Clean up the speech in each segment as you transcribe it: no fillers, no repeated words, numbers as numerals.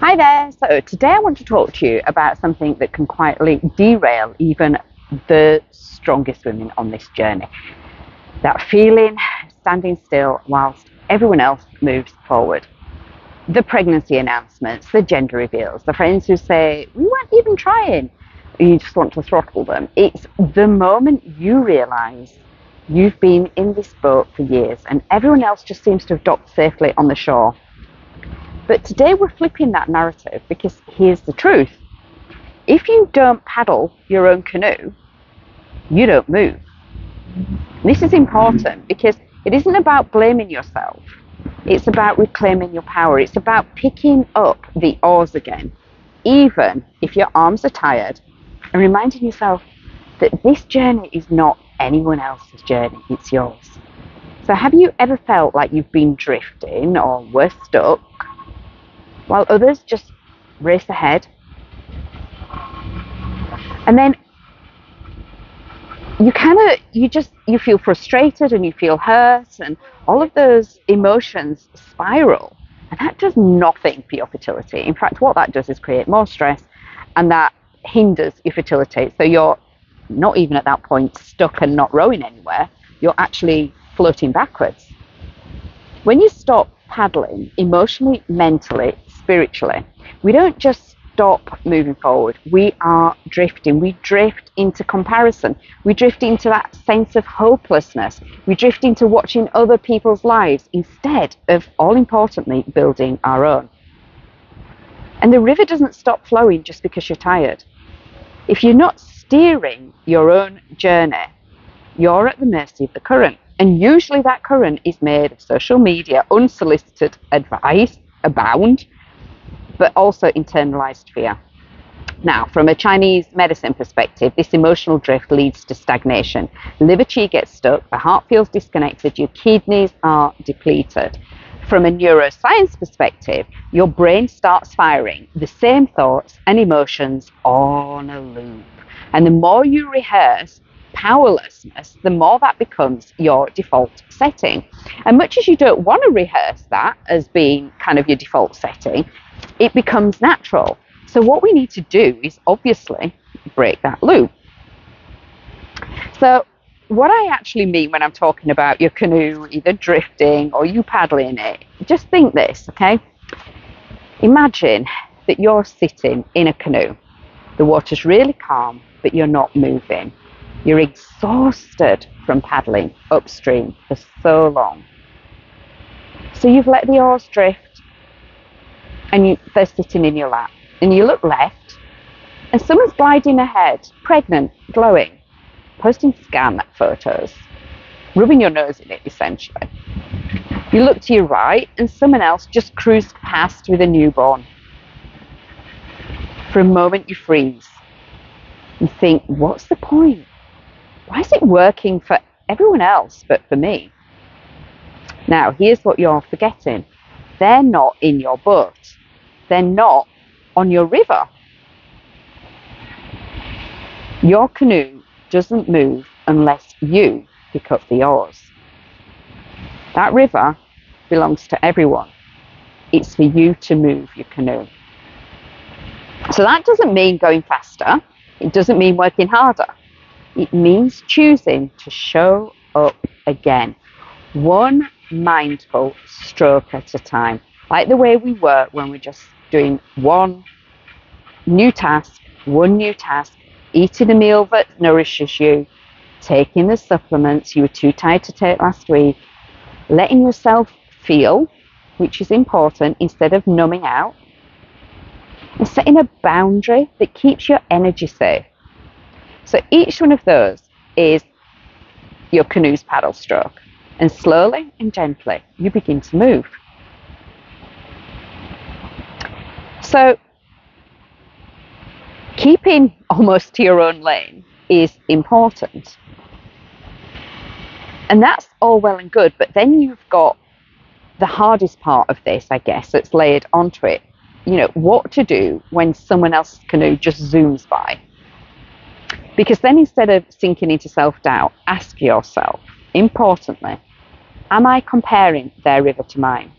Hi there. So today I want to talk to you about something that can quietly derail even the strongest women on this journey. That feeling standing still whilst everyone else moves forward. The pregnancy announcements, the gender reveals, the friends who say, we weren't even trying. You just want to throttle them. It's the moment you realise you've been in this boat for years and everyone else just seems to have docked safely on the shore. But today we're flipping that narrative because here's the truth. If you don't paddle your own canoe, you don't move. This is important because it isn't about blaming yourself. It's about reclaiming your power. It's about picking up the oars again, even if your arms are tired, and reminding yourself that this journey is not anyone else's journey, it's yours. So have you ever felt like you've been drifting or were stuck while others just race ahead? And then you feel frustrated and you feel hurt and all of those emotions spiral, and that does nothing for your fertility. In fact, what that does is create more stress, and that hinders your fertility. So you're not even at that point stuck and not rowing anywhere, you're actually floating backwards. When you stop paddling emotionally, mentally, spiritually, we don't just stop moving forward. We are drifting. We drift into comparison. We drift into that sense of hopelessness. We drift into watching other people's lives instead of, all importantly, building our own. And the river doesn't stop flowing just because you're tired. If you're not steering your own journey, you're at the mercy of the current. And usually that current is made of social media, unsolicited advice abound, but also internalized fear. Now, from a Chinese medicine perspective, this emotional drift leads to stagnation. Liver qi gets stuck, the heart feels disconnected, your kidneys are depleted. From a neuroscience perspective, your brain starts firing the same thoughts and emotions on a loop. And the more you rehearse powerlessness, the more that becomes your default setting. And much as you don't want to rehearse that as being kind of your default setting, it becomes natural. So what we need to do is obviously break that loop. So what I actually mean when I'm talking about your canoe either drifting or you paddling it, just think this, okay? Imagine that you're sitting in a canoe. The water's really calm, but you're not moving. You're exhausted from paddling upstream for so long. So you've let the oars drift and they're sitting in your lap. And you look left and someone's gliding ahead, pregnant, glowing, posting scan photos, rubbing your nose in it essentially. You look to your right and someone else just cruised past with a newborn. For a moment you freeze and think, what's the point? Why is it working for everyone else but for me? Now, here's what you're forgetting. They're not in your boat. They're not on your river. Your canoe doesn't move unless you pick up the oars. That river belongs to everyone. It's for you to move your canoe. So that doesn't mean going faster. It doesn't mean working harder. It means choosing to show up again, one mindful stroke at a time, like the way we work when we're just doing one new task, eating a meal that nourishes you, taking the supplements you were too tired to take last week, letting yourself feel, which is important, instead of numbing out, and setting a boundary that keeps your energy safe. So each one of those is your canoe's paddle stroke. And slowly and gently, you begin to move. So keeping almost to your own lane is important. And that's all well and good, but then you've got the hardest part of this, I guess, that's layered onto it. You know, what to do when someone else's canoe just zooms by. Because then instead of sinking into self-doubt, ask yourself, importantly, am I comparing their river to mine?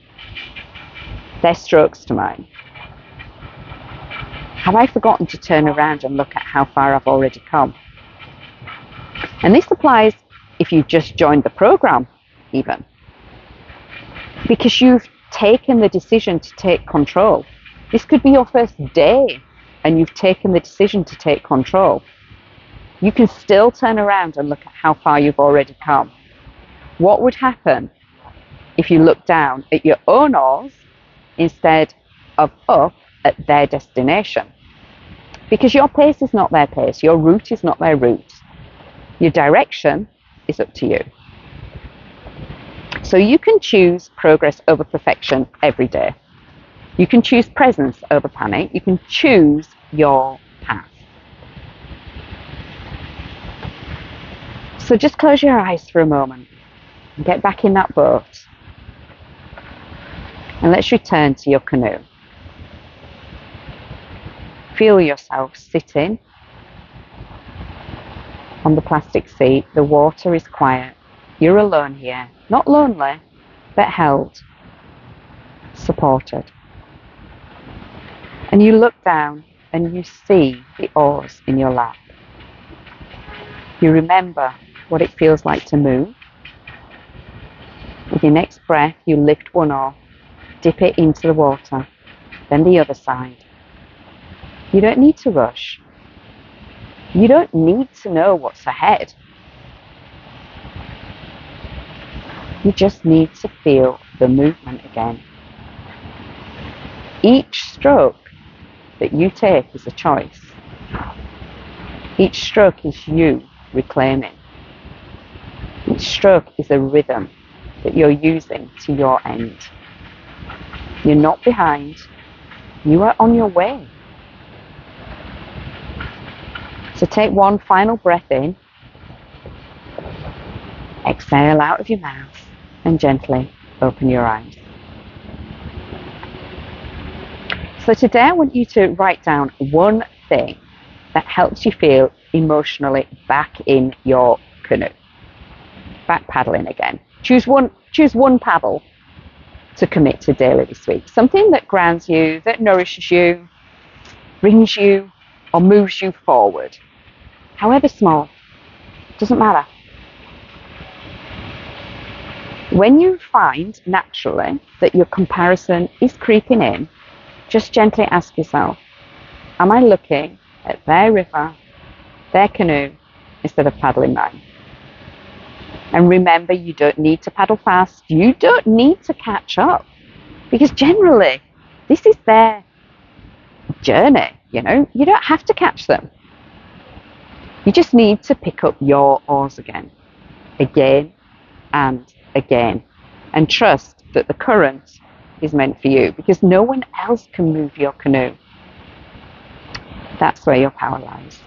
Their strokes to mine? Have I forgotten to turn around and look at how far I've already come? And this applies if you've just joined the program, even. Because you've taken the decision to take control. This could be your first day and you've taken the decision to take control. You can still turn around and look at how far you've already come. What would happen if you look down at your own oars instead of up at their destination? Because your pace is not their pace, your route is not their route. Your direction is up to you. So you can choose progress over perfection every day. You can choose presence over panic. You can choose your path. So just close your eyes for a moment and get back in that boat. And let's return to your canoe. Feel yourself sitting on the plastic seat. The water is quiet. You're alone here. Not lonely, but held, supported. And you look down and you see the oars in your lap. You remember what it feels like to move. With your next breath, you lift one oar, dip it into the water, then the other side. You don't need to rush. You don't need to know what's ahead. You just need to feel the movement again. Each stroke that you take is a choice. Each stroke is you reclaiming. Each stroke is a rhythm that you're using to your end. You're not behind. You are on your way. So take one final breath in. Exhale out of your mouth and gently open your eyes. So today I want you to write down one thing that helps you feel emotionally back in your canoe. Back paddling again. Choose one paddle to commit to daily this week. Something that grounds you, that nourishes you, brings you or moves you forward. However small, doesn't matter. When you find naturally that your comparison is creeping in, just gently ask yourself, am I looking at their river, their canoe, instead of paddling mine? And remember, you don't need to paddle fast. You don't need to catch up. Because generally, this is their journey, you know. You don't have to catch them. You just need to pick up your oars again and again. And trust that the current is meant for you, because no one else can move your canoe. That's where your power lies.